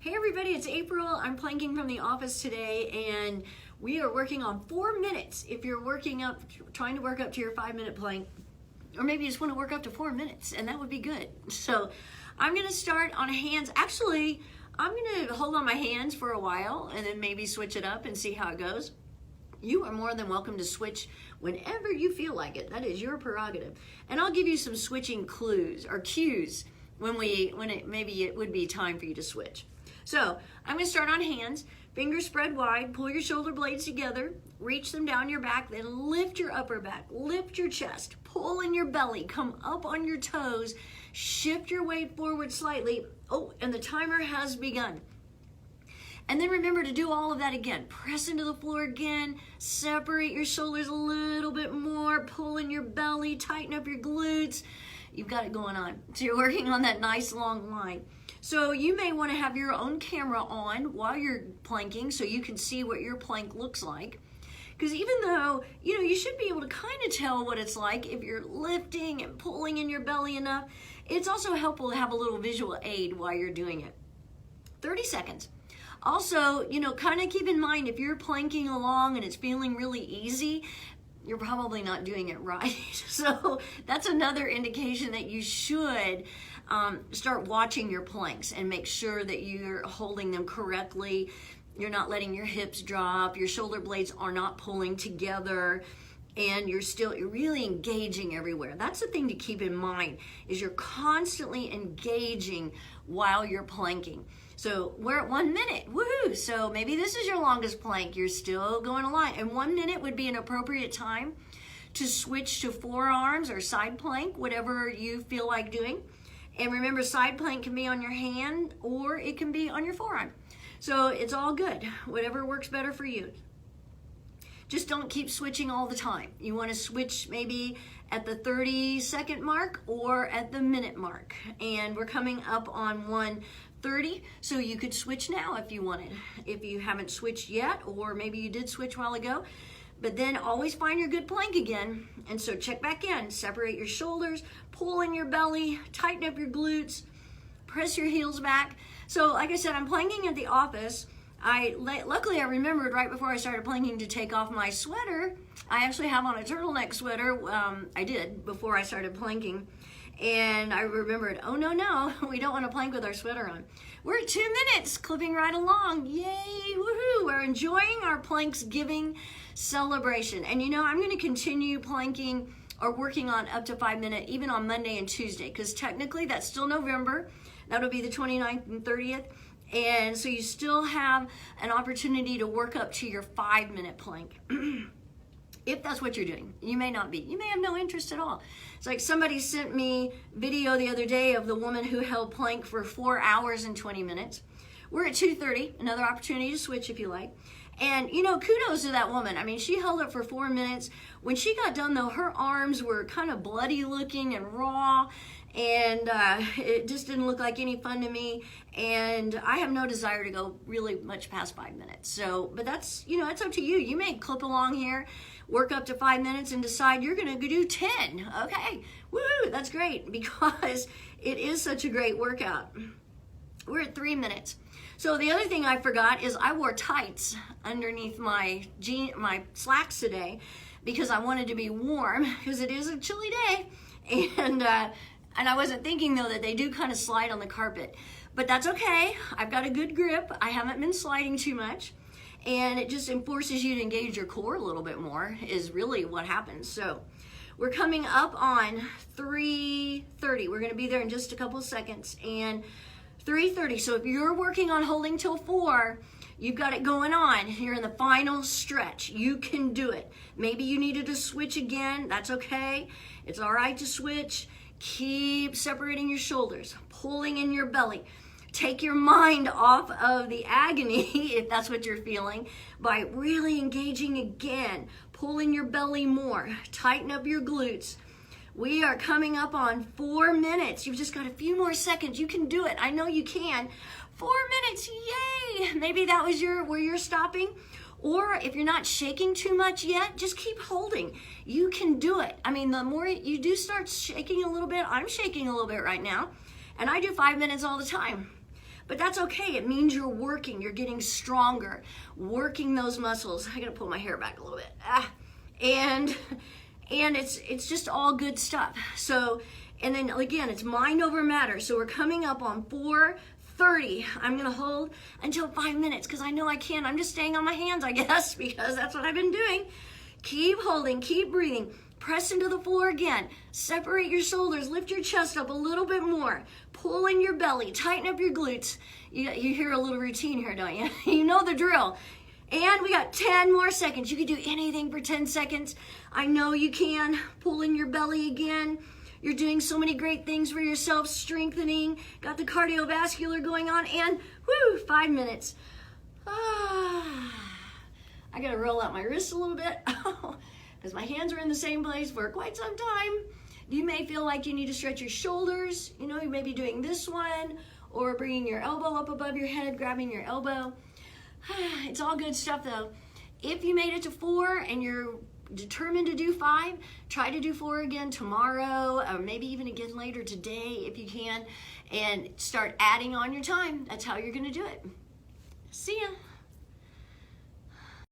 Hey everybody, it's April. I'm planking from the office today and we are working on 4 minutes. If you're trying to work up to your 5-minute plank, or maybe you just want to work up to 4 minutes, and that would be good. So I'm gonna start on hands. Actually, I'm gonna hold on my hands for a while and then maybe switch it up and see how it goes. You are more than welcome to switch whenever you feel like it. That is your prerogative. And I'll give you some switching clues or cues when it would be time for you to switch. So I'm gonna start on hands, fingers spread wide, pull your shoulder blades together, reach them down your back, then lift your upper back, lift your chest, pull in your belly, come up on your toes, shift your weight forward slightly. Oh, and the timer has begun. And then remember to do all of that again. Press into the floor again, separate your shoulders a little bit more, pull in your belly, tighten up your glutes. You've got it going on. So you're working on that nice long line. So you may want to have your own camera on while you're planking so you can see what your plank looks like. Because even though, you should be able to kind of tell what it's like if you're lifting and pulling in your belly enough, it's also helpful to have a little visual aid while you're doing it. 30 seconds. Also, kind of keep in mind if you're planking along and it's feeling really easy, you're probably not doing it right. So that's another indication that you should start watching your planks and make sure that you're holding them correctly. You're not letting your hips drop, your shoulder blades are not pulling together, and you're really engaging everywhere. That's the thing to keep in mind, is you're constantly engaging while you're planking. So we're at 1 minute, woohoo! So maybe this is your longest plank, you're still going along. And 1 minute would be an appropriate time to switch to forearms or side plank, whatever you feel like doing. And remember, side plank can be on your hand or it can be on your forearm. So it's all good, whatever works better for you. Just don't keep switching all the time. You want to switch maybe at the 30-second mark or at the minute mark. And we're coming up on 1:30, so you could switch now if you wanted. If you haven't switched yet, or maybe you did switch a while ago, but then always find your good plank again. And so check back in, separate your shoulders, pull in your belly, tighten up your glutes, press your heels back. So like I said, I'm planking at the office. Luckily I remembered right before I started planking to take off my sweater. I actually have on a turtleneck sweater. I did before I started planking. And I remembered, oh no, we don't want to plank with our sweater on. We're at 2 minutes, clipping right along. Yay, woohoo! We're enjoying our Planksgiving celebration. And I'm going to continue planking or working on up to 5 minutes, even on Monday and Tuesday, because technically that's still November. That'll be the 29th and 30th. And so you still have an opportunity to work up to your 5-minute plank. If that's what you're doing. You may not be. You may have no interest at all. It's like somebody sent me video the other day of the woman who held plank for 4 hours and 20 minutes. We're at 2:30, another opportunity to switch if you like. And kudos to that woman. I mean, she held it for 4 minutes. When she got done though, her arms were kind of bloody looking and raw, and it just didn't look like any fun to me. And I have no desire to go really much past 5 minutes. So, but that's, it's up to you. You may clip along here, work up to 5 minutes and decide you're gonna do 10. Okay, woo, that's great, because it is such a great workout. We're at 3 minutes. So the other thing I forgot is I wore tights underneath my slacks today because I wanted to be warm, because it is a chilly day. And I wasn't thinking though that they do kind of slide on the carpet, but that's okay. I've got a good grip. I haven't been sliding too much, and it just forces you to engage your core a little bit more is really what happens. So we're coming up on 3:30. We're gonna be there in just a couple of seconds, and 3:30. So if you're working on holding till 4, you've got it going on. You're in the final stretch. You can do it. Maybe you needed to switch again. That's okay. It's all right to switch. Keep separating your shoulders, pulling in your belly. Take your mind off of the agony, if that's what you're feeling, by really engaging again. Pull in your belly more. Tighten up your glutes. We are coming up on 4 minutes. You've just got a few more seconds. You can do it. I know you can. 4 minutes, yay! Maybe that was where you're stopping. Or if you're not shaking too much yet, just keep holding. You can do it. I mean, the more you do start shaking a little bit, I'm shaking a little bit right now, and I do 5 minutes all the time. But that's okay. It means you're working. You're getting stronger, working those muscles. I gotta pull my hair back a little bit. And it's just all good stuff. So, and then again, it's mind over matter. So we're coming up on 4:30. I'm gonna hold until 5 minutes because I know I can. I'm just staying on my hands, I guess, because that's what I've been doing. Keep holding, keep breathing. Press into the floor again. Separate your shoulders, lift your chest up a little bit more. Pull in your belly, tighten up your glutes. You hear a little routine here, don't you? You know the drill. And we got 10 more seconds. You can do anything for 10 seconds. I know you can. Pull in your belly again. You're doing so many great things for yourself, strengthening. Got the cardiovascular going on, and 5 minutes. I gotta roll out my wrists a little bit because my hands are in the same place for quite some time. You may feel like you need to stretch your shoulders. You know, you may be doing this one or bringing your elbow up above your head, grabbing your elbow. It's all good stuff though. If you made it to 4 and you're determined to do 5, try to do 4 again tomorrow, or maybe even again later today if you can, and start adding on your time. That's how you're gonna do it. See ya.